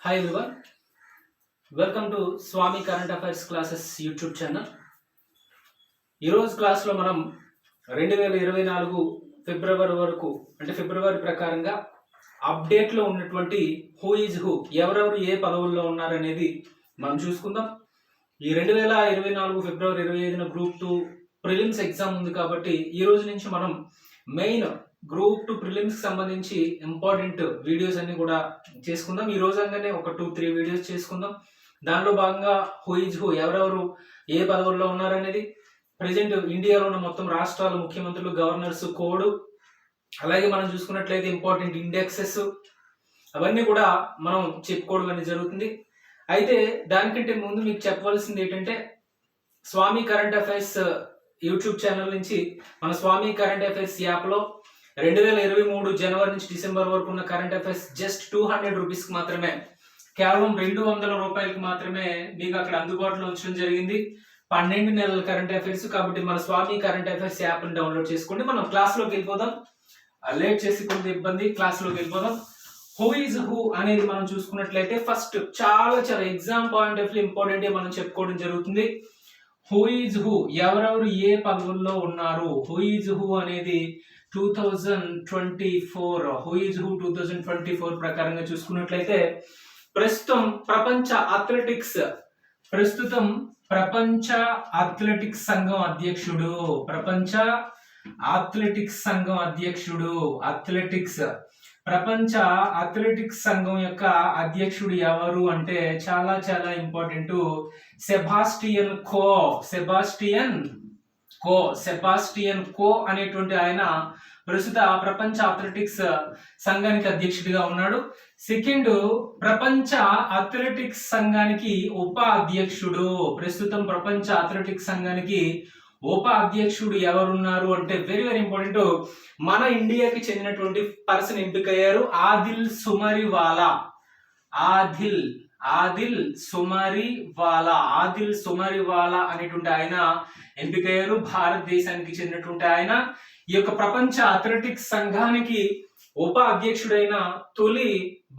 Hi everyone, welcome to Swami Current Affairs Classes YouTube channel. ఈరోజు క్లాస్లో మనం 2024 ఫిబ్రవరి వరకు అంటే ఫిబ్రవరి ప్రకారంగా అప్డేట్లో ఉన్నటువంటి హూ ఈజ్ హూ, ఎవరెవరు ఏ పదవుల్లో ఉన్నారనేది మనం చూసుకుందాం. ఈ 2024 ఫిబ్రవరి 25న గ్రూప్ 2 ప్రిలిమ్స్ ఎగ్జామ్ ఉంది కాబట్టి ఈ రోజు నుంచి మనం మెయిన్ గ్రూప్ 2 ప్రిలిమ్స్ సంబంధించి ఇంపార్టెంట్ వీడియోస్ అన్ని కూడా చేసుకుందాం. ఈ రోజు అనగానే ఒక 2-3 వీడియోస్ చేసుకుందాం. దానిలో భాగంగా హూ ఈజ్ హూ, ఎవరెవరు ఏ పదవుల్లో ఉన్నారనేది, ప్రెసెంట్ ఇండియాలో ఉన్న మొత్తం రాష్ట్రాల ముఖ్యమంత్రులు, గవర్నర్స్ కోడ్, అలాగే మనం చూసుకున్నట్లయితే ఇంపార్టెంట్ ఇండెక్సెస్ అవన్నీ కూడా మనం చెప్పుకోవడం అనేది జరుగుతుంది. అయితే దానికంటే ముందు మీకు చెప్పవలసింది ఏంటంటే, స్వామి కరెంట్ అఫైర్స్ యూట్యూబ్ ఛానల్ నుంచి మన స్వామి కరెంట్ అఫైర్స్ యాప్లో 2023 జనవరి నుంచి డిసెంబర్ వరకు ఉన్న కరెంట్ అఫైర్స్ జస్ట్ 200 రూపీస్కి మాత్రమే, కేవలం 200 రూపాయలకి మాత్రమే మీకు అక్కడ అందుబాటులో ఉంచడం జరిగింది. 12 నెలల కరెంట్ అఫైర్స్ కాబట్టి మన స్వామి కరెంట్ అఫైర్స్ యాప్ని డౌన్లోడ్ చేసుకోండి. మనం క్లాస్లోకి వెళ్ళిపోదాం. లేట్ చేసి కొంత ఇబ్బంది, క్లాస్లోకి వెళ్ళిపోదాం. హూ ఈజ్ హూ అనేది మనం చూసుకున్నట్లయితే ఫస్ట్ చాలా exam point of view important మనం చెప్పుకోవడం జరుగుతుంది. హూ ఈజ్ హూ, ఎవరెవరు ఏ పదవుల్లో ఉన్నారు. హూ ఈజ్ హూ అనేది 2024 హూ ఈజ్ హూ 2024 ప్రకారంగా చూసుకున్నట్లయితే ప్రస్తుతం ప్రపంచ అథ్లెటిక్స్ సంఘం అధ్యక్షుడు, ప్రపంచ అథ్లెటిక్స్ సంఘం యొక్క అధ్యక్షుడు ఎవరు అంటే చాలా ఇంపార్టెంట్, సెబాస్టియన్ కో అనేటువంటి ఆయన ప్రస్తుత ప్రపంచ అథ్లెటిక్స్ సంఘానికి అధ్యక్షుడిగా ఉన్నాడు. సెకండ్, ప్రపంచ అథ్లెటిక్స్ సంఘానికి ఉపాధ్యక్షుడు, ప్రస్తుతం ప్రపంచ అథ్లెటిక్స్ సంఘానికి ఉపాధ్యక్షుడు ఎవరున్నారు అంటే వెరీ ఇంపార్టెంట్, మన ఇండియాకి చెందినటువంటి పర్సన్ ఎంపికయ్యారు. ఆదిల్ సుమరివాలా అనేటువంటి ఆయన ఎంపికయ్యారు. భారతదేశానికి చెందినటువంటి ఆయన ఈ యొక్క ప్రపంచ అథ్లెటిక్స్ సంఘానికి ఉప అధ్యక్షుడైన తొలి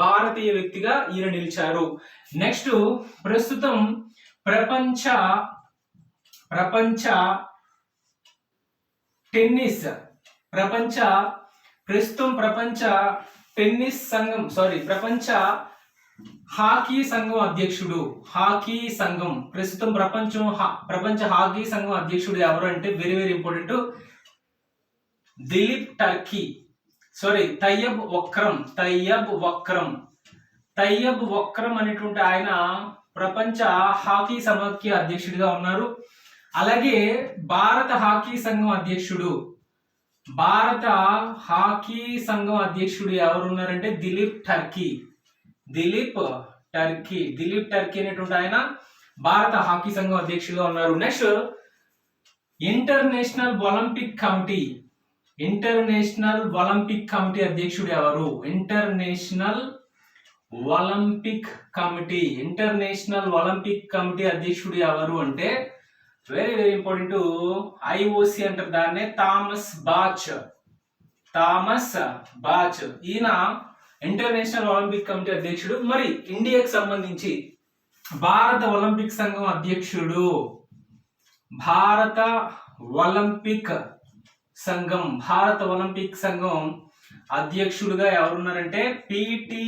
భారతీయ వ్యక్తిగా ఈయన నిలిచారు. నెక్స్ట్, ప్రస్తుతం ప్రపంచ హాకీ సంఘం అధ్యక్షుడు, ప్రస్తుతం ప్రపంచ హాకీ సంఘం అధ్యక్షుడు ఎవరు అంటే వెరీ ఇంపార్టెంట్, తయ్యబ్ వక్రం అనేటువంటి ఆయన ప్రపంచ హాకీ సమాఖ్య అధ్యక్షుడిగా ఉన్నారు. అలాగే భారత హాకీ సంఘం అధ్యక్షుడు ఎవరున్నారంటే దిలీప్ టర్కీ అనేటువంటి ఆయన భారత హాకీ సంఘం అధ్యక్షుడిగా ఉన్నారు. నెక్స్ట్, ఇంటర్నేషనల్ ఒలింపిక్ కమిటీ అధ్యక్షుడు ఎవరు? ఇంటర్నేషనల్ ఒలింపిక్ కమిటీ అధ్యక్షుడు ఎవరు అంటే వెరీ ఇంపార్టెంట్, ఐఓసి అంటారు దాన్నే, థామస్ బాచ్. ఈయన ఇంటర్నేషనల్ ఒలింపిక్ కమిటీ అధ్యక్షుడు. మరి ఇండియాకి సంబంధించి భారత ఒలింపిక్ సంఘం అధ్యక్షుడు, భారత ఒలింపిక్ సంఘం అధ్యక్షుడుగా ఎవరున్నారంటే పిటి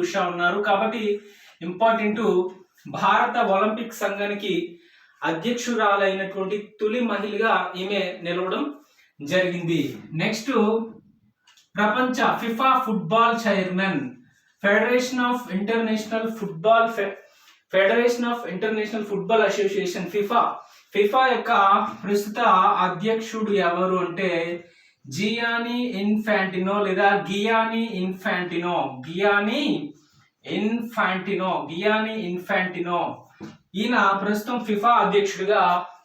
ఉషా ఉన్నారు. కాబట్టి ఇంపార్టెంట్, భారత ఒలింపిక్ సంఘానికి అధ్యక్షురాలైనటువంటి తొలి మహిళగా ఈమె నిలవడం జరిగింది. నెక్స్ట్, ప్రపంచ FIFA football chairman, federation of international football association, FIFA యొక్క ప్రస్తుత అధ్యక్షుడు ఎవరు అంటే జియానీ ఇన్ఫాంటినో. ఈయన ప్రస్తుతం ఫిఫా అధ్యక్షుడిగా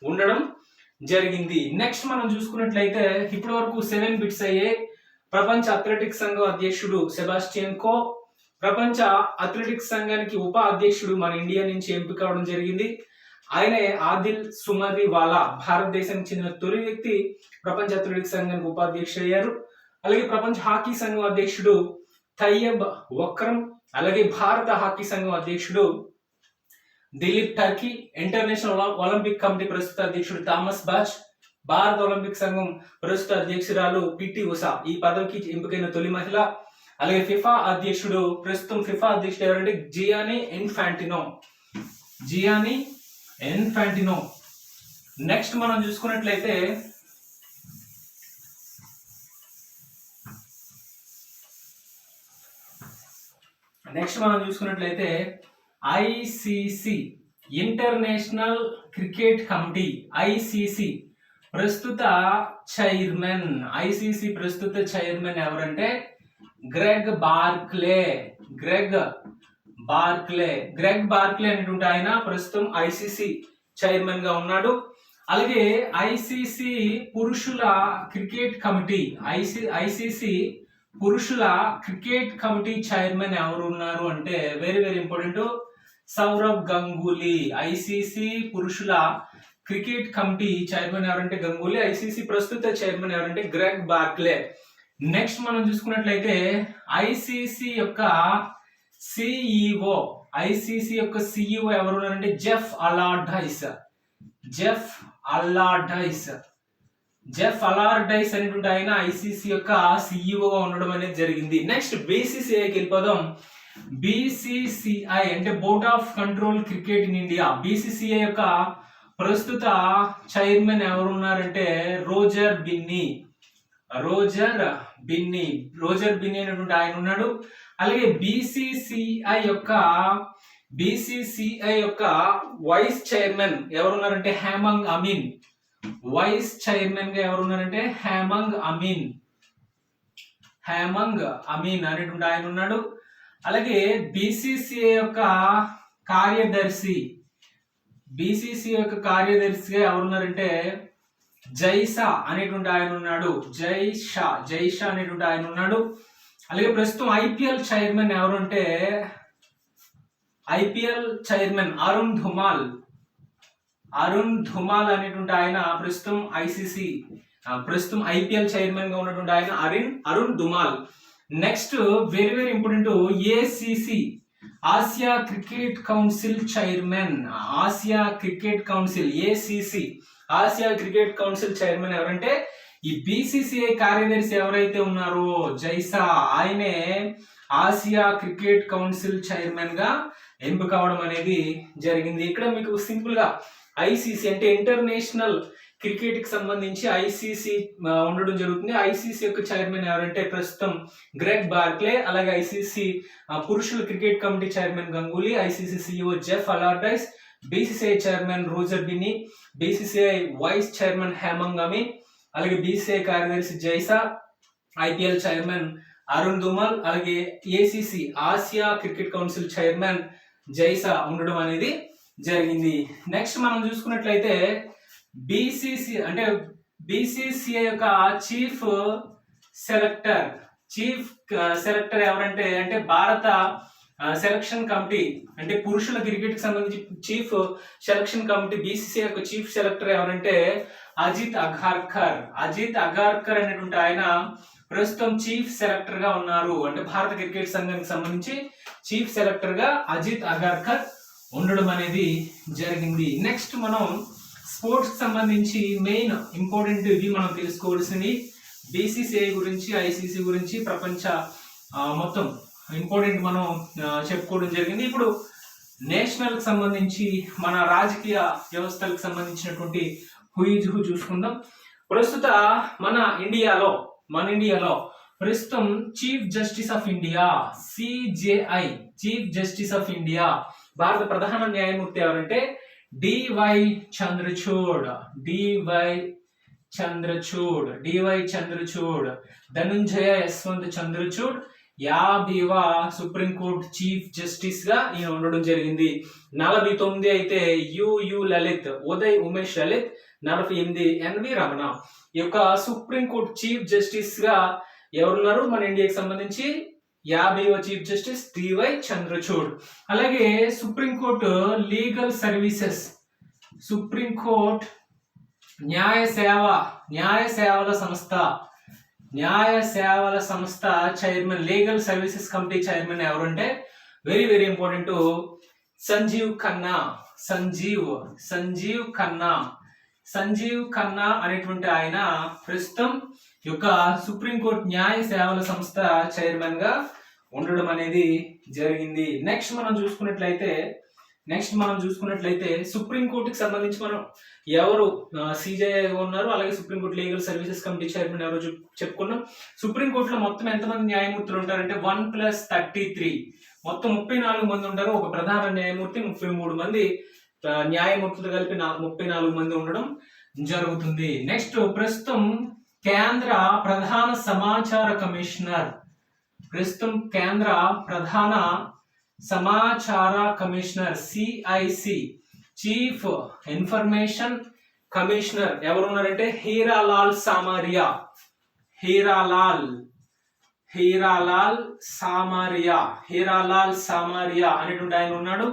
ఉండడం జరిగింది. నెక్స్ట్ మనం చూసుకున్నట్లయితే ఇప్పటి వరకు 7 బిట్స్ అయ్యే. ప్రపంచ అథ్లెటిక్స్ సంఘం అధ్యక్షుడు సెబాస్టియన్ కో, ప్రపంచ అథ్లెటిక్స్ సంఘానికి ఉప అధ్యక్షుడు మన ఇండియా నుంచి ఎంపిక అవడం జరిగింది. ఆయనే ఆదిల్ సుమరివాలా, భారతదేశానికి చెందిన తొలి వ్యక్తి ప్రపంచ అథ్లెటిక్స్ సంఘానికి ఉపాధ్యక్షుడు అయ్యారు. అలాగే ప్రపంచ హాకీ సంఘం అధ్యక్షుడు తయ్యబ్ వక్రం, అలాగే భారత హాకీ సంఘం అధ్యక్షుడు Dilip Turkey, international Olympic committee ప్రస్తుత అధ్యక్షుడు థామస్ బాచ్, భారత ఒలింపిక్ సంఘం ప్రస్తుత అధ్యక్షురాలు పిటి ఉషా ఈ పదవికి ఎంపికైన తొలి మహిళ. అలాగే ఫిఫా అధ్యక్షుడు, ప్రస్తుతం ఫిఫా అధ్యక్షుడు ఎవరంటే జియానీ ఇన్ఫాంటినో. నెక్స్ట్ మనం చూసుకున్నట్లయితే ICC international cricket committee ICC ప్రస్తుత చైర్మన్ ఎవరంటే గ్రెగ్ బార్క్లే అనేటువంటి ఆయన ప్రస్తుతం ఐసిసి చైర్మన్ గా ఉన్నాడు. అలాగే ఐసిసి పురుషుల క్రికెట్ కమిటీ చైర్మన్ ఎవరు ఉన్నారు అంటే very very important, Sourav Ganguly. ICC పురుషుల క్రికెట్ కమిటీ చైర్మన్ ఎవరంటే గంగూలీ, ఐసిసి ప్రస్తుత చైర్మన్ ఎవరంటే గ్రెగ్ బార్క్లే. నెక్స్ట్ మనం చూసుకున్నట్లయితే ఐసిసి యొక్క సిఇఓ ఎవరు ఉన్నారంటే జెఫ్ అలార్డైస్ అనేటువంటి ఆయన ఐసిసి యొక్క సిఇఓగా ఉండడం అనేది జరిగింది. నెక్స్ట్ బీసీసీఐకి వెళ్ళిపోదాం. బీసీసీఐ అంటే board of control cricket in India. BCCI యొక్క ప్రస్తుత చైర్మన్ ఎవరు ఉన్నారంటే రోజర్ బిన్నీ అనేటువంటి ఆయన ఉన్నాడు. అలాగే బీసీసీఐ యొక్క వైస్ చైర్మన్ ఎవరున్నారంటే హేమంగ్ అమీన్. వైస్ చైర్మన్ గా ఎవరున్నారంటే హేమంగ్ అమీన్ అనేటువంటి ఆయన ఉన్నాడు. అలాగే బీసీసీఐ యొక్క కార్యదర్శిగా ఎవరున్నారంటే జైషా అనేటువంటి ఆయన ఉన్నాడు. జైషా అనేటువంటి ఆయన ఉన్నాడు. అలాగే ప్రస్తుతం ఐపీఎల్ చైర్మన్ ఎవరు అంటే అరుణ్ ధుమాల్ అనేటువంటి ఆయన ప్రస్తుతం ఐపీఎల్ చైర్మన్ గా ఉన్నటువంటి ఆయన Arun Dhumal. Next very very important, ACC Asia cricket council chairman. Asia cricket council chairman ఎవరంటే ఈ బీసీసీఐ కార్యదర్శి ఎవరైతే ఉన్నారో జైసా, ఆయనే ఆసియా క్రికెట్ కౌన్సిల్ చైర్మన్ గా ఎంపిక అవడం అనేది జరిగింది. ఇక్కడ మీకు సింపుల్ గా ఐసీసీ అంటే ఇంటర్నేషనల్ క్రికెట్ కి సంబంధించి ఐసీసీ ఉండడం జరుగుతుంది. ఐసీసీ యొక్క చైర్మన్ ఎవరంటే ప్రస్తుతం గ్రెగ్ బార్క్లే. అలాగే ఐసీసీ పురుషుల cricket committee chairman Ganguly, ICC CEO Geoff Allardice, BCCI chairman Roger Binny, BCCI vice chairman Hemang Amin, అలాగే బీసీఐ కార్యదర్శి జైసా, ఐపీఎల్ చైర్మన్ అరుణ్ ధుమాల్, అలాగే ACC Asia cricket council chairman Jay Shah ఉండడం అనేది జరిగింది. నెక్స్ట్ మనం చూసుకున్నట్లయితే బీసీసీఐ యొక్క చీఫ్ సెలెక్టర్ ఎవరంటే అంటే భారత సెలక్షన్ కమిటీ అంటే పురుషుల క్రికెట్ కి సంబంధించి చీఫ్ సెలక్షన్ కమిటీ బీసీసీఐ యొక్క చీఫ్ సెలెక్టర్ ఎవరంటే అజిత్ అగార్కర్ అనేటువంటి ఆయన ప్రస్తుతం చీఫ్ సెలెక్టర్ గా ఉన్నారు. అంటే భారత క్రికెట్ సంఘానికి సంబంధించి చీఫ్ సెలెక్టర్ గా అజిత్ అగార్కర్ ఉండడం అనేది జరిగింది. నెక్స్ట్ మనం స్పోర్ట్స్ కి సంబంధించి మెయిన్ ఇంపార్టెంట్ ఇవి మనం తెలుసుకోవాల్సింది బీసీసీఐ గురించి, ఐసీసీ గురించి, ప్రపంచ మొత్తం ఇంపార్టెంట్ మనం చెప్పుకోవడం జరిగింది. ఇప్పుడు నేషనల్ కి సంబంధించి మన రాజకీయ వ్యవస్థలకు సంబంధించినటువంటి హూ చూసుకుందాం. ప్రస్తుత మన ఇండియాలో ప్రస్తుతం chief justice of India CJI chief justice of India భారత ప్రధాన న్యాయమూర్తి ఎవరంటే డివై చంద్రచూడ్, ధనుంజయ యశ్వంత్ చంద్రచూడ్ 50వ సుప్రీంకోర్టు చీఫ్ జస్టిస్ గా ఈయన ఉండడం జరిగింది. 49 అయితే యుయు లలిత్, ఉదయ్ ఉమేష్ లలిత్, 48 ఎన్వి రమణ. ఈ యొక్క సుప్రీంకోర్టు చీఫ్ జస్టిస్ గా ఎవరున్నారు మన ఇండియాకి సంబంధించి 50వ చీఫ్ జస్టిస్ డివై చంద్రచూడ్. అలాగే సుప్రీంకోర్టు లీగల్ సర్వీసెస్, సుప్రీంకోర్టు న్యాయ సేవల సంస్థ chairman, legal services committee chairman ఎవరంటే very very important Sanjiv Khanna. Sanjiv Khanna అనేటువంటి ఆయన ప్రస్తుతం యొక్క సుప్రీంకోర్టు న్యాయ సేవల సంస్థ చైర్మన్ గా ఉండడం అనేది జరిగింది. నెక్స్ట్ మనం చూసుకున్నట్లయితే సుప్రీంకోర్టుకి సంబంధించి మనం ఎవరు సిజేఐ ఉన్నారు, అలాగే supreme court legal services committee chairman ఎవరో చెప్పుకున్నాం. సుప్రీంకోర్టులో మొత్తం ఎంతమంది న్యాయమూర్తులు ఉంటారంటే 1+33, మొత్తం 34 మంది ఉంటారు. ఒక ప్రధాన న్యాయమూర్తి, 33 మంది న్యాయమూర్తులు కలిపి 34 మంది ఉండడం జరుగుతుంది. నెక్స్ట్ ప్రస్తుతం కేంద్ర ప్రధాన సమాచార commissioner, CIC chief information commissioner ఎవరు ఉన్నారంటే హీరాలాల్ సామరియా అనేటువంటి ఆయన ఉన్నాడు.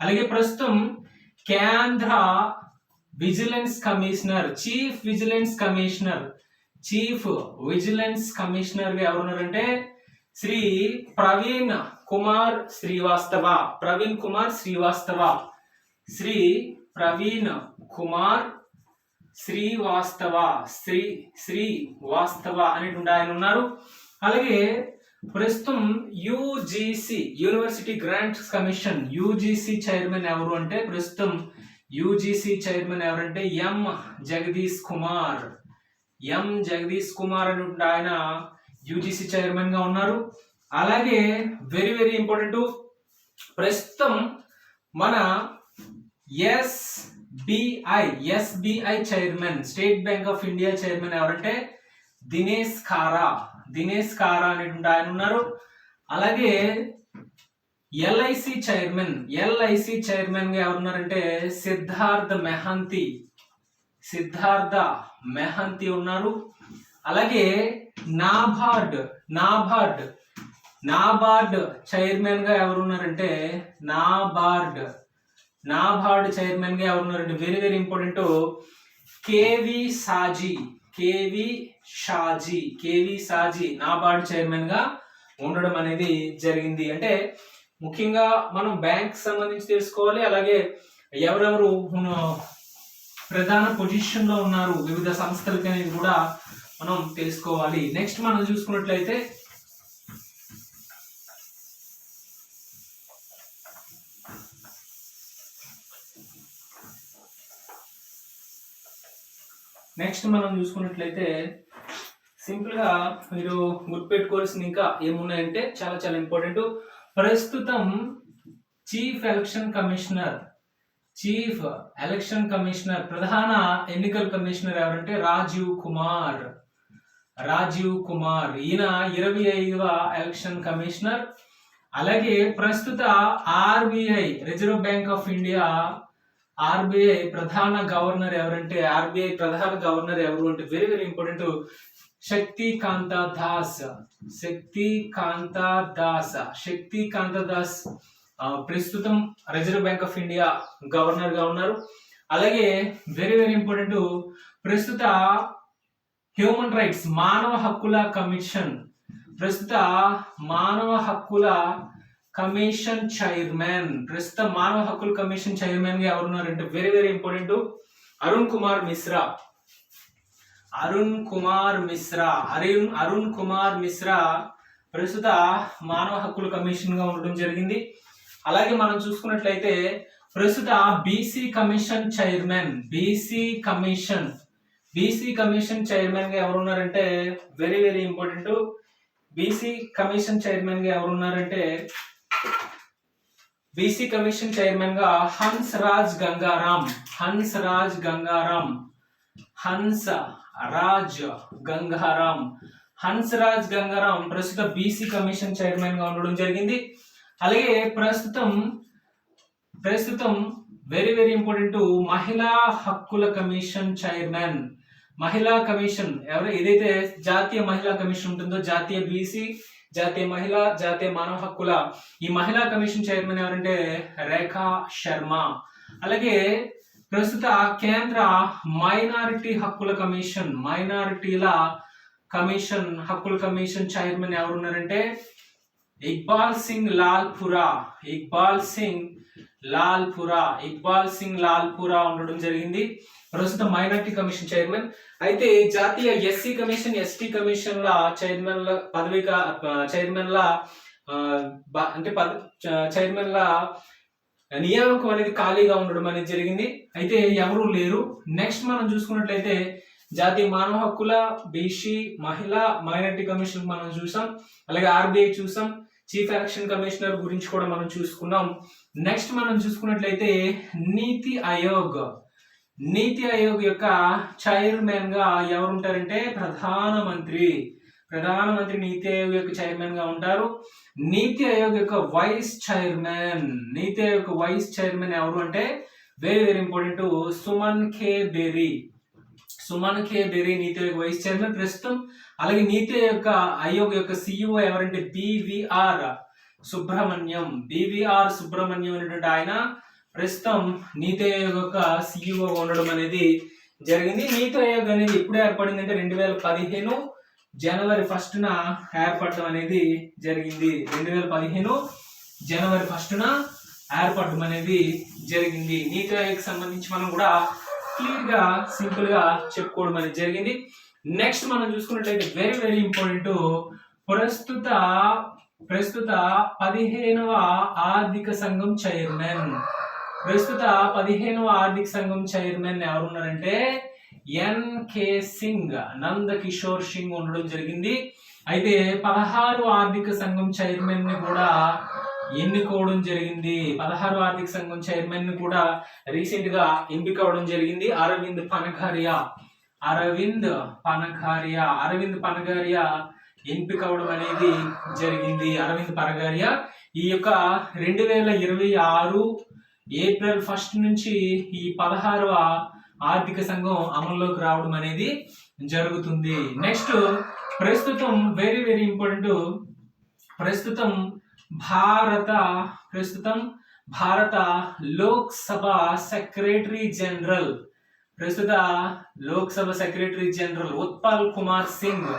అలాగే ప్రస్తుతం కేంద్ర vigilance commissioner, chief vigilance commissioner గా ఎవరు ఉన్నారంటే శ్రీ ప్రవీణ్ కుమార్ శ్రీవాస్తవ అనేటువంటి ఆయన ఉన్నారు. అలాగే ప్రస్తుతం UGC university grants commission UGC chairman ఎవరంటే ఎం జగదీష్ కుమార్ అనేటువంటి ఆయన యూజీసీ చైర్మన్ గా ఉన్నారు. అలాగే వెరీ వెరీ ఇంపార్టెంట్ ప్రస్తుతం మన SBI chairman, state bank of India chairman ఎవరంటే దినేష్ కారా అనేటువంటి ఆయన ఉన్నారు. అలాగే ఎల్ఐసి చైర్మన్ గా ఎవరున్నారంటే సిద్ధార్థ మెహంతి ఉన్నారు. అలాగే నాబార్డ్ చైర్మన్ గా ఎవరున్నారంటే very very important KV సాజీ NABARD chairman గా ఉండడం అనేది జరిగింది. అంటే ముఖ్యంగా మనం బ్యాంక్ సంబంధించి తెలుసుకోవాలి, అలాగే ఎవరెవరు ప్రధాన పొజిషన్ లో ఉన్నారు వివిధ సంస్థలకి అనేది కూడా మనం తెలుసుకోవాలి. నెక్స్ట్ మనం చూసుకున్నట్లయితే సింపుల్ గా మీరు గుర్తుపెట్టుకోవాల్సింది ఇంకా ఏమున్నాయంటే చాలా చాలా ఇంపార్టెంట్. ప్రస్తుతం చీఫ్ ఎలక్షన్ కమిషనర్ ప్రధాన ఎన్నికల కమిషనర్ ఎవరంటే రాజీవ్ కుమార్ ఈయన 25వ ఎలక్షన్ కమిషనర్. అలాగే ప్రస్తుత RBI reserve bank of India ప్రధాన గవర్నర్ ఎవరు అంటే very very important Shakti Kanta Das ప్రస్తుతం reserve bank of India governor గా ఉన్నారు. అలాగే వెరీ వెరీ ఇంపార్టెంట్ ప్రస్తుత హ్యూమన్ రైట్స్ మానవ హక్కుల కమిషన్ చైర్మన్ గా ఎవరున్నారంటే very very important Arun Kumar Mishra ప్రస్తుత మానవ హక్కుల కమిషన్ గా ఉండడం జరిగింది. అలాగే మనం చూసుకున్నట్లయితే ప్రస్తుత బీసీ కమిషన్ చైర్మన్ గా ఎవరున్నారంటే very very important BC commission chairman గా హన్స్ రాజ్ గంగారాం ప్రస్తుత బీసీ కమిషన్ చైర్మన్ గా ఉండడం జరిగింది. అలాగే ప్రస్తుతం వెరీ వెరీ ఇంపార్టెంట్ మహిళా హక్కుల కమిషన్ చైర్మన్ ఎవరు ఏదైతే జాతీయ మహిళా కమిషన్ ఉంటుందో జాతీయ బీసీ, జాతీయ మహిళా, జాతీయ మానవ హక్కుల ఈ మహిళా కమిషన్ చైర్మన్ ఎవరంటే రేఖా శర్మ. అలాగే ప్రస్తుత కేంద్ర మైనారిటీ హక్కుల కమిషన్ చైర్మన్ ఎవరున్నారంటే ఇక్బాల్ సింగ్ లాల్పురా, ఇక్బాల్ సింగ్ లాల్పురా ఉండడం జరిగింది. ప్రస్తుతం మైనారిటీ కమిషన్ చైర్మన్. అయితే జాతీయ ఎస్సీ కమిషన్, ఎస్టీ కమిషన్ ల చైర్మన్ ల నియామకం అనేది ఖాళీగా ఉండడం అనేది జరిగింది. అయితే ఎవరూ లేరు. నెక్స్ట్ మనం చూసుకున్నట్లయితే జాతీయ మానవ హక్కుల, బీసీ, మహిళా, మైనారిటీ కమిషన్ మనం చూసాం. అలాగే ఆర్బీఐ చూసాం. చీఫ్ ఎలక్షన్ కమిషనర్ గురించి కూడా మనం చూసుకున్నాం. నెక్స్ట్ మనం చూసుకున్నట్లయితే నీతి ఆయోగ్ యొక్క చైర్మన్ గా ఎవరు ఉంటారంటే ప్రధానమంత్రి నీతి ఆయోగ్ యొక్క చైర్మన్ గా ఉంటారు. నీతి ఆయోగ్ యొక్క వైస్ చైర్మన్ ఎవరు అంటే వెరీ వెరీ ఇంపార్టెంట్, సుమన్ కే బెర్రీ నీతి ఆయోగ్ వైస్ చైర్మన్ ప్రస్తుతం. అలాగే నీతి ఆయోగ్ యొక్క సిఇఓ ఎవరంటే బివిఆర్ సుబ్రహ్మణ్యం అనేటువంటి ఆయన ప్రస్తుతం నీతి ఆయోగ్ యొక్క సిఇఓ ఉండడం అనేది జరిగింది. నీతి ఆయోగ్ అనేది ఎప్పుడు ఏర్పడింది అంటే 2015 జనవరి 1న ఏర్పడడం అనేది జరిగింది. 2015 జనవరి 1న ఏర్పడడం అనేది జరిగింది. నీతి ఆయోగ్ సంబంధించి మనం కూడా క్లియర్ గా సింపుల్ గా చెప్పుకోవడం అనేది జరిగింది. నెక్స్ట్ మనం చూసుకున్నట్లయితే వెరీ వెరీ ఇంపార్టెంట్, ప్రస్తుత 15వ ఆర్థిక సంఘం చైర్మన్ ఎవరున్నారంటే ఎన్కే సింగ్, నందకిషోర్ సింగ్ ఉండడం జరిగింది. అయితే 16వ ఆర్థిక సంఘం చైర్మన్ ని కూడా ఎన్నుకోవడం జరిగింది. 16వ ఆర్థిక సంఘం చైర్మన్ ని కూడా రీసెంట్ గా ఎంపిక అవడం జరిగింది. అరవింద్ పనగారియా ఎంపిక అవడం అనేది జరిగింది. అరవింద్ పనగారియా ఈ యొక్క 2026 ఏప్రిల్ 1 నుంచి ఈ 16వ ఆర్థిక సంఘం అమల్లోకి రావడం అనేది జరుగుతుంది. నెక్స్ట్ ప్రస్తుతం వెరీ వెరీ ఇంపార్టెంట్, ప్రస్తుతం భారత లోక్సభ సెక్రటరీ జనరల్ ఉత్పాల్ కుమార్ సింగ్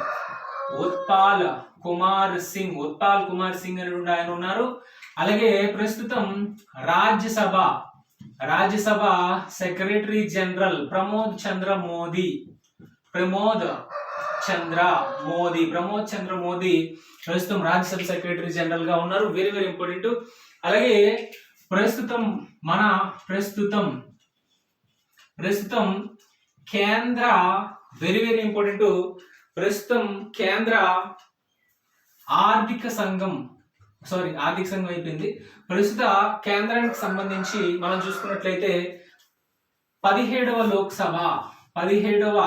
అనేటువంటి ఆయన ఉన్నారు. అలాగే ప్రస్తుతం రాజ్యసభ సెక్రటరీ జనరల్ ప్రమోద్ చంద్ర మోదీ ప్రస్తుతం రాజ్యసభ సెక్రటరీ జనరల్ గా ఉన్నారు. Very very important. అలాగే ప్రస్తుతం కేంద్ర వెరీ వెరీ ఇంపార్టెంట్, ప్రస్తుతం కేంద్ర ఆర్థిక సంఘం అయిపోయింది. ప్రస్తుత కేంద్రానికి సంబంధించి మనం చూసుకున్నట్లయితే 17వ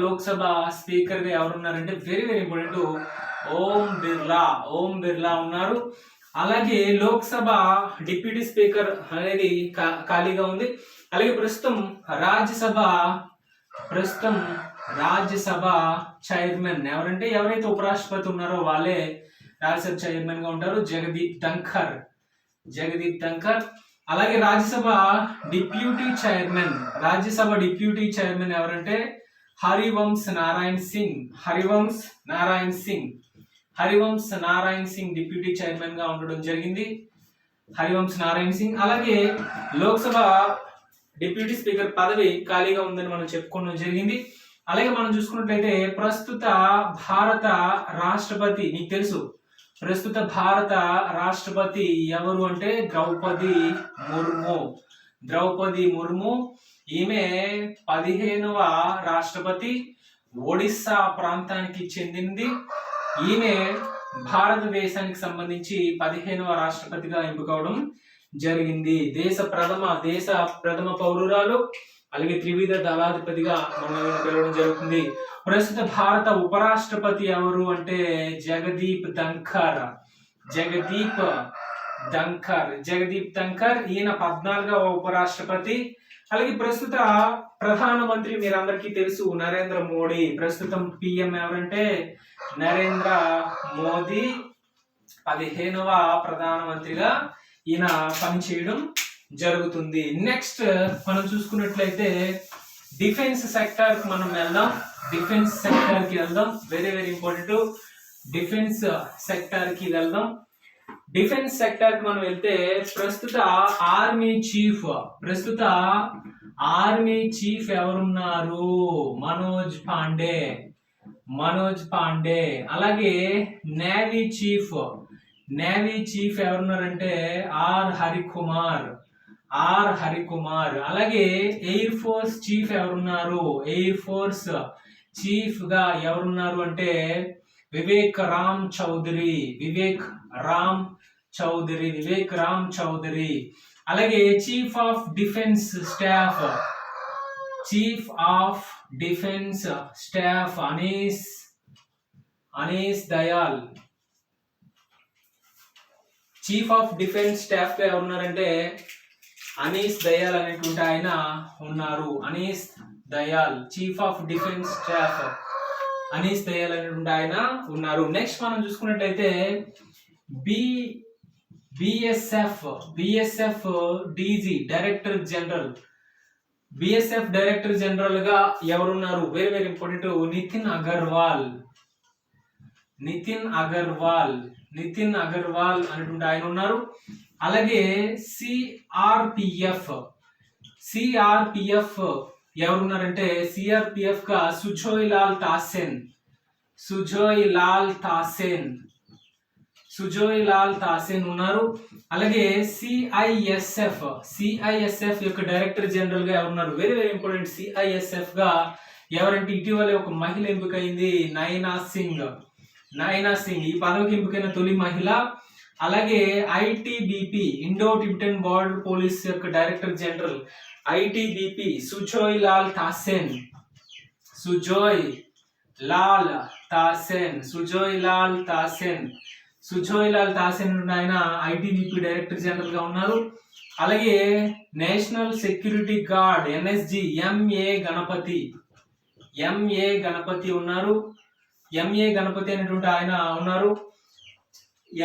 లోక్సభ స్పీకర్ గా ఎవరున్నారంటే very very important Om Birla ఉన్నారు. అలాగే లోక్సభ డిప్యూటీ స్పీకర్ అనేది ఖాళీగా ఉంది. అలాగే ప్రస్తుతం రాజ్యసభ చైర్మన్ ఎవరంటే ఎవరైతే ఉపరాష్ట్రపతి ఉన్నారో వాళ్ళే రాజ్యసభ చైర్మన్ గా ఉంటారు, జగదీప్ ధంకర్. అలాగే రాజ్యసభ డిప్యూటీ చైర్మన్ ఎవరంటే హరివంశ్ నారాయణ్ సింగ్ డిప్యూటీ చైర్మన్ గా ఉండడం జరిగింది. అలాగే లోక్సభ డిప్యూటీ స్పీకర్ పదవి ఖాళీగా ఉందని మనం చెప్పుకోవడం జరిగింది. అలాగే మనం చూసుకున్నట్లయితే ప్రస్తుత భారత రాష్ట్రపతి మీకు తెలుసు, ప్రస్తుత భారత రాష్ట్రపతి ఎవరు అంటే ద్రౌపది ముర్ము. ఈమె 15వ రాష్ట్రపతి, ఒడిస్సా ప్రాంతానికి చెందింది. ఈమె భారతదేశానికి సంబంధించి 15వ రాష్ట్రపతిగా ఎంపికవడం జరిగింది. దేశ ప్రథమ పౌరురాలు, అలాగే త్రివిధ దళాధిపతిగా మనం పిలవడం జరుగుతుంది. ప్రస్తుత భారత ఉపరాష్ట్రపతి ఎవరు అంటే జగదీప్ ధంకర్. ఈయన 14వ ఉపరాష్ట్రపతి. అలాగే ప్రస్తుత ప్రధానమంత్రి మీరందరికీ తెలుసు నరేంద్ర మోడీ. ప్రస్తుతం పిఎం ఎవరంటే నరేంద్ర మోదీ 15వ ప్రధానమంత్రిగా ఈయన పనిచేయడం జరుగుతుంది. నెక్స్ట్ మనం చూసుకున్నట్లయితే డిఫెన్స్ సెక్టర్ కి మనం వెళ్దాం. Very very important. Defence sector కి వెళ్దాం. డిఫెన్స్ సెక్టార్ కి మనం వెళ్తే ప్రస్తుత ఆర్మీ చీఫ్ ఎవరున్నారు? మనోజ్ పాండే. అలాగే నేవీ చీఫ్ ఎవరున్నారంటే ఆర్ హరికుమార్. అలాగే ఎయిర్ ఫోర్స్ చీఫ్ ఎవరున్నారు? ఎయిర్ ఫోర్స్ చీఫ్ గా ఎవరున్నారు అంటే వివేక్ రామ్ చౌదరి. అలాగే chief of defence staff Anees Dayal. Chief of defence staff గా ఎవరున్నారంటే అనీస్ దయాల్ అనేటువంటి ఆయన ఉన్నారు. Anees Dayal chief of defence staff Anees Dayal అనేటువంటి ఆయన ఉన్నారు. నెక్స్ట్ మనం చూసుకున్నట్లయితే బిఎస్ఎఫ్ డీజీ డైరెక్టర్ జనరల్ గా ఎవరున్నారు? Very very important, Nitin Agarwal అనేటువంటి ఆయన ఉన్నారు. అలాగే సిఆర్పిఎఫ్ ఎవరున్నారంటే సిఆర్పిఎఫ్ గా సుజోయ్ లాల్ తాసెన్ ఉన్నారు. అలాగే సిఐఎస్ఎఫ్ యొక్క డైరెక్టర్ జనరల్ గా ఎవరున్నారు? వెరీ వెరీ ఇంపార్టెంట్, సిఐఎస్ఎఫ్ గా ఎవరంటే ఇటీవల ఒక మహిళ ఎంపికైంది, నైనా సింగ్ ఈ పదవికి ఎంపికైన తొలి మహిళ. అలాగే ITBP Indo Tibetan border police యొక్క director general ITBP Sujoy Lal Thaosen ఆయన ఐటీబీపీ డైరెక్టర్ జనరల్ గా ఉన్నారు. అలాగే national security guard NSG MA Ganapathy ఉన్నారు. ఎంఏ గణపతి అనేటువంటి ఆయన ఉన్నారు.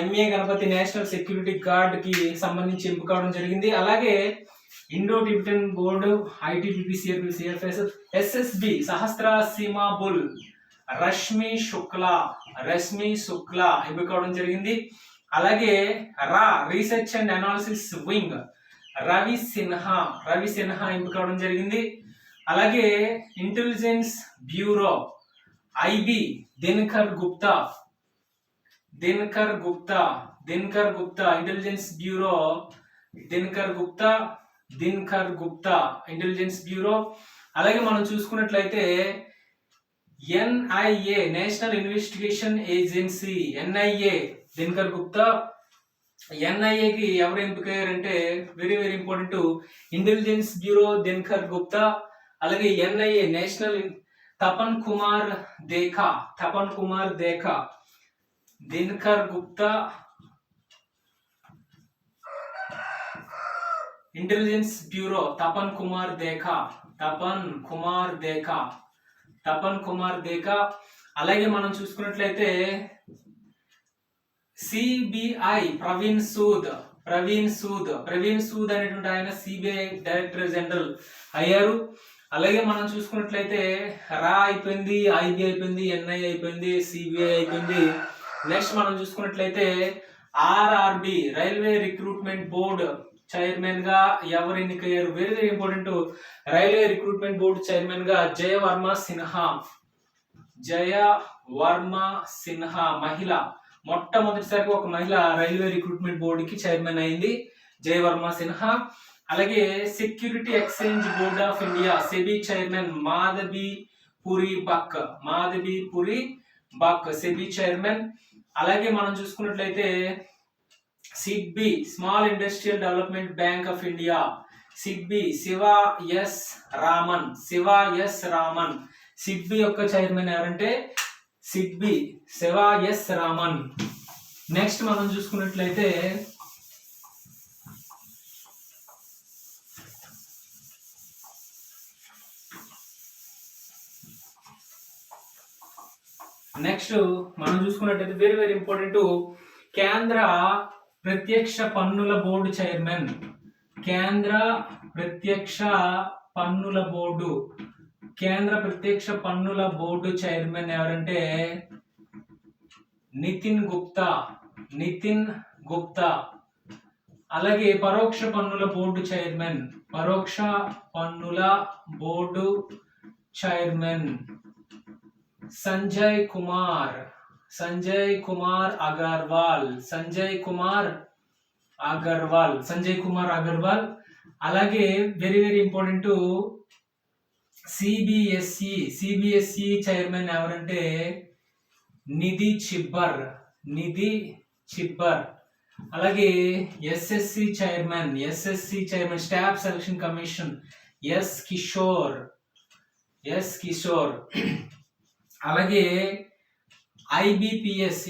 MA Ganapathy national security guard కి సంబంధించి ఎంపిక కావడం జరిగింది. అలాగే Indo Tibetan border ITBP CRPF SSB Sashastra Seema Bal Rashmi Shukla ఎంపిక కావడం జరిగింది. అలాగే research and analysis wing Ravi Sinha ఎంపిక కావడం జరిగింది. అలాగే intelligence bureau IB Dinakar Gupta intelligence bureau Dinakar Gupta intelligence bureau. అలాగే మనం చూసుకున్నట్లయితే NIA national investigation agency NIA Dinakar Gupta. ఎన్ఐఏకి ఎవరు ఎంపికయ్యారంటే very very important, intelligence bureau Dinakar Gupta. అలాగే NIA national Tapan Kumar Deka Dinakar Gupta. Intelligence bureau Tapan Kumar Deka. అలాగే మనం చూసుకున్నట్లయితే సిబిఐ ప్రవీణ్ సూద్ అనేటువంటి ఆయన సిబిఐ డైరెక్టర్ జనరల్ అయ్యారు. అలాగే మనం చూసుకున్నట్లయితే అయిపోయింది, ఐబి అయిపోయింది, ఎన్ఐ అయిపోయింది, సిబిఐ అయిపోయింది. నెక్స్ట్ మనం చూసుకున్నట్లయితే RRB railway recruitment board chairman గా ఎవరు ఎన్నికయ్యారు? Very very important, railway recruitment board chairman గా జయవర్మ సిన్హా మహిళ. మొట్టమొదటిసారిగా ఒక మహిళ రైల్వే రిక్రూట్మెంట్ బోర్డుకి చైర్మన్ అయింది, జయవర్మ సిన్హా. అలాగే security exchange board of India SEBI chairman Madhabi Puri Buch SEBI chairman. అలాగే మనం చూసుకున్నట్లయితే SIDBI small industrial development bank of India SIDBI Shiva S Raman SIDBI యొక్క చైర్మన్ ఎవరంటే SIDBI Shiva S Raman. Next మనం చూసుకున్నట్లయితే వెరీ వెరీ ఇంపార్టెంట్, కేంద్ర ప్రత్యక్ష పన్నుల బోర్డు చైర్మన్ కేంద్ర ప్రత్యక్ష పన్నుల బోర్డు చైర్మన్ ఎవరంటే నితిన్ గుప్తా. అలాగే పరోక్ష పన్నుల బోర్డు చైర్మన్ సంజయ్ కుమార్ అగర్వాల్. అలాగే very very important, CBSE chairman ఎవరంటే నిధి చిబ్బర్. అలాగే SSC chairman staff selection commission S Kishore. అలాగే IBPS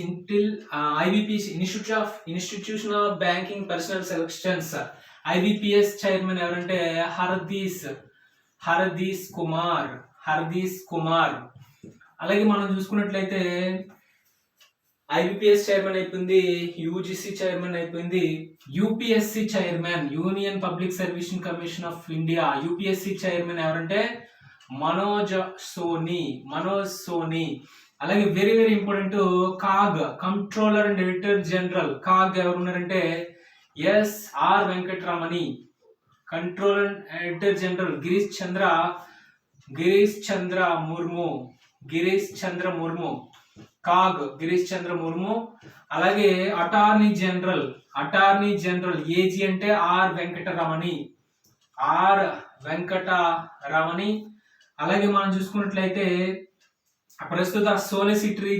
institution of banking personnel selections IBPS chairman ఎవరంటే హరదీస్ కుమార్. అలాగే మనం చూసుకున్నట్లయితే ఐబిపిఎస్ చైర్మన్ అయిపోయింది, యూజిసి చైర్మన్ అయిపోయింది. UPSC chairman union public service commission of India UPSC chairman ఎవరంటే మనోజ్ సోని. అలాగే very very important, CAG controller and editor general CAG ఎవరు ఉన్నారంటే S R Venkataramani. Controller and editor general Girish Chandra Murmu. CAG Girish Chandra Murmu. అలాగే అటార్నీ జనరల్ ఏజీ అంటే R Venkataramani. అలాగే మనం చూసుకున్నట్లయితే ప్రస్తుత సోలిసిటరీ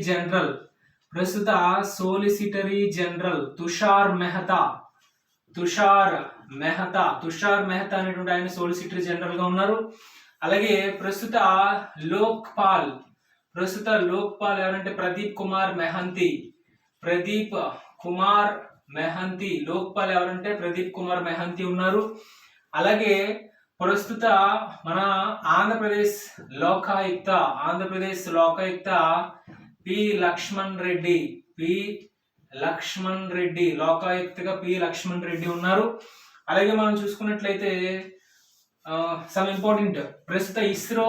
జనరల్ తుషార్ మెహతా అనేటువంటి ఆయన సోలిసిటరీ జనరల్ గా ఉన్నారు. అలాగే ప్రస్తుత లోక్పాల్ ఎవరంటే ప్రదీప్ కుమార్ మెహంతి. లోక్పాల్ ఎవరంటే ప్రదీప్ కుమార్ మెహంతి ఉన్నారు. అలాగే ప్రస్తుత మన ఆంధ్రప్రదేశ్ లోకాయుక్త పి లక్ష్మణ్ రెడ్డి లోకాయుక్తగా పి లక్ష్మణ్ రెడ్డి ఉన్నారు. అలాగే మనం చూసుకున్నట్లయితే సమ్ ఇంపార్టెంట్, ప్రస్తుత ఇస్రో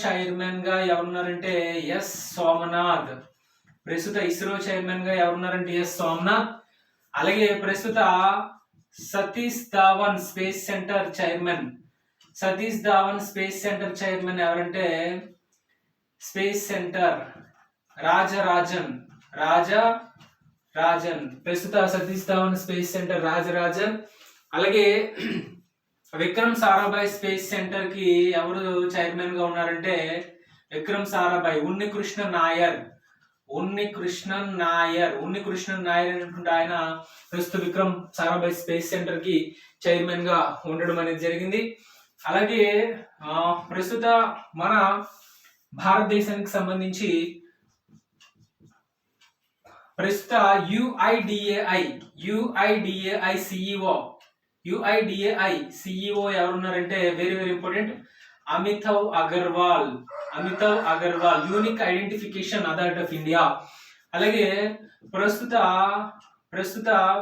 చైర్మన్ గా ఎవరున్నారంటే ఎస్ సోమనాథ్. అలాగే ప్రస్తుత Satish Dhawan space centre chairman ఎవరంటే రాజరాజన్. ప్రస్తుత సతీష్ ధావన్ స్పేస్ సెంటర్ రాజరాజన్. అలాగే విక్రమ్ సారాభాయ్ స్పేస్ సెంటర్ కి ఎవరు చైర్మన్ గా ఉన్నారంటే ఉన్ని కృష్ణన్ నాయర్ అనేటువంటి ఆయన ప్రస్తుత విక్రమ్ సారాభాయ్ స్పేస్ సెంటర్ కి చైర్మన్ గా ఉండడం అనేది జరిగింది. అలాగే ప్రస్తుత మన భారతదేశానికి సంబంధించి ప్రస్తుత యుఐడిఏఐ సిఇఓ ఎవరున్నారంటే very very important Amitabh Agarwal unique identification authority of India. అలాగే ప్రస్తుత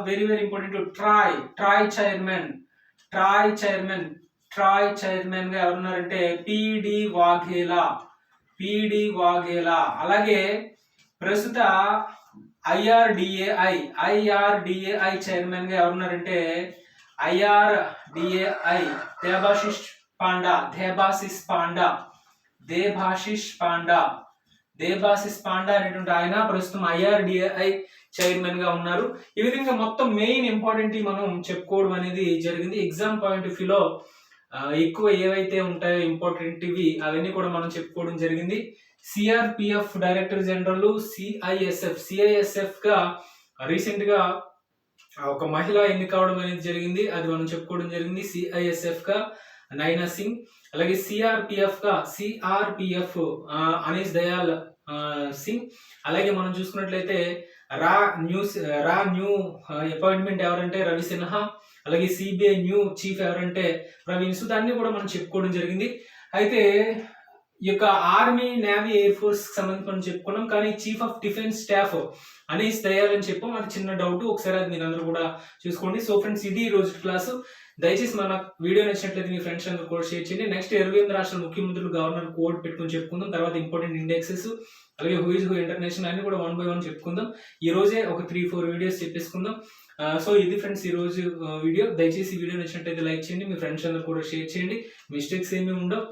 very very important TRAI chairman గా ఎవరున్నారంటే పిడి వాఘేలా. అలాగే ప్రస్తుత ఐఆర్డిఏఐ చైర్మన్ గా ఎవరున్నారంటే దేబాశిష్ పాండా అనేటువంటి ఆయన ప్రస్తుతం ఐఆర్డిఏఐ చైర్మన్ గా ఉన్నారు. ఈ విధంగా మొత్తం మెయిన్ ఇంపార్టెంట్ మనం చెప్పుకోవడం అనేది జరిగింది. ఎగ్జామ్ పాయింట్ ఆఫ్ వ్యూలో ఎక్కువ ఏవైతే ఉంటాయో ఇంపార్టెంట్ ఇవి అవన్నీ కూడా మనం చెప్పుకోవడం జరిగింది. సిఆర్పిఎఫ్ డైరెక్టర్ జనరల్, సిఐఎస్ఎఫ్ గా రీసెంట్ గా ఒక మహిళ ఎన్నికవడం అనేది జరిగింది, అది మనం చెప్పుకోవడం జరిగింది. సిఐఎస్ఎఫ్ గా నైనా సింగ్. అలాగే సిఆర్పిఎఫ్ అనీస్ దయాల్ సింగ్. అలాగే మనం చూసుకున్నట్లయితే రా న్యూ అపాయింట్మెంట్ ఎవరంటే రవి సిన్హా. అలాగే సిబిఐ న్యూ చీఫ్ ఎవరంటే ప్రవీణ్ సూద్. అన్ని కూడా మనం చెప్పుకోవడం జరిగింది. అయితే ఈ యొక్క ఆర్మీ, నేవీ, ఎయిర్ ఫోర్స్ సంబంధించి మనం చెప్పుకున్నాం, కానీ chief of defence staff Anees Dayal అని చెప్పాం. అది చిన్న డౌట్, ఒకసారి అది మీరు అందరూ కూడా చూసుకోండి. సో ఫ్రెండ్స్, ఇది ఈ రోజు క్లాసు. దయచేసి మన వీడియో నచ్చినట్లయితే మీ ఫ్రెండ్స్ అందరూ కూడా షేర్ చేయండి. నెక్స్ట్ 28 రాష్ట్రాల ముఖ్యమంత్రులు, గవర్నర్ కోడ్ పెట్టుకుని చెప్పుకుందాం. తర్వాత ఇంపార్టెంట్ ఇండెక్సెస్, అలాగే హూ ఇస్ హూ ఇంటర్నేషనల్ అని కూడా 1 by 1 చెప్పుకుందాం. ఈ రోజే ఒక 3-4 వీడియోస్ చెప్పేసుకుందాం. సో ఇది ఫ్రెండ్స్ ఈ రోజు వీడియో. దయచేసి వీడియో నచ్చినట్టయితే లైక్ చేయండి, మీ ఫ్రెండ్స్ అందరూ కూడా షేర్ చేయండి. మిస్టేక్స్ ఏమీ ఉండవు.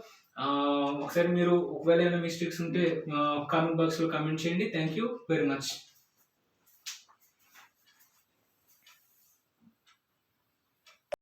ఒకసారి మీరు ఒకవేళ ఏమైనా మిస్టేక్స్ ఉంటే కామెంట్ బాక్స్లో కామెంట్ చేయండి. Thank you very much.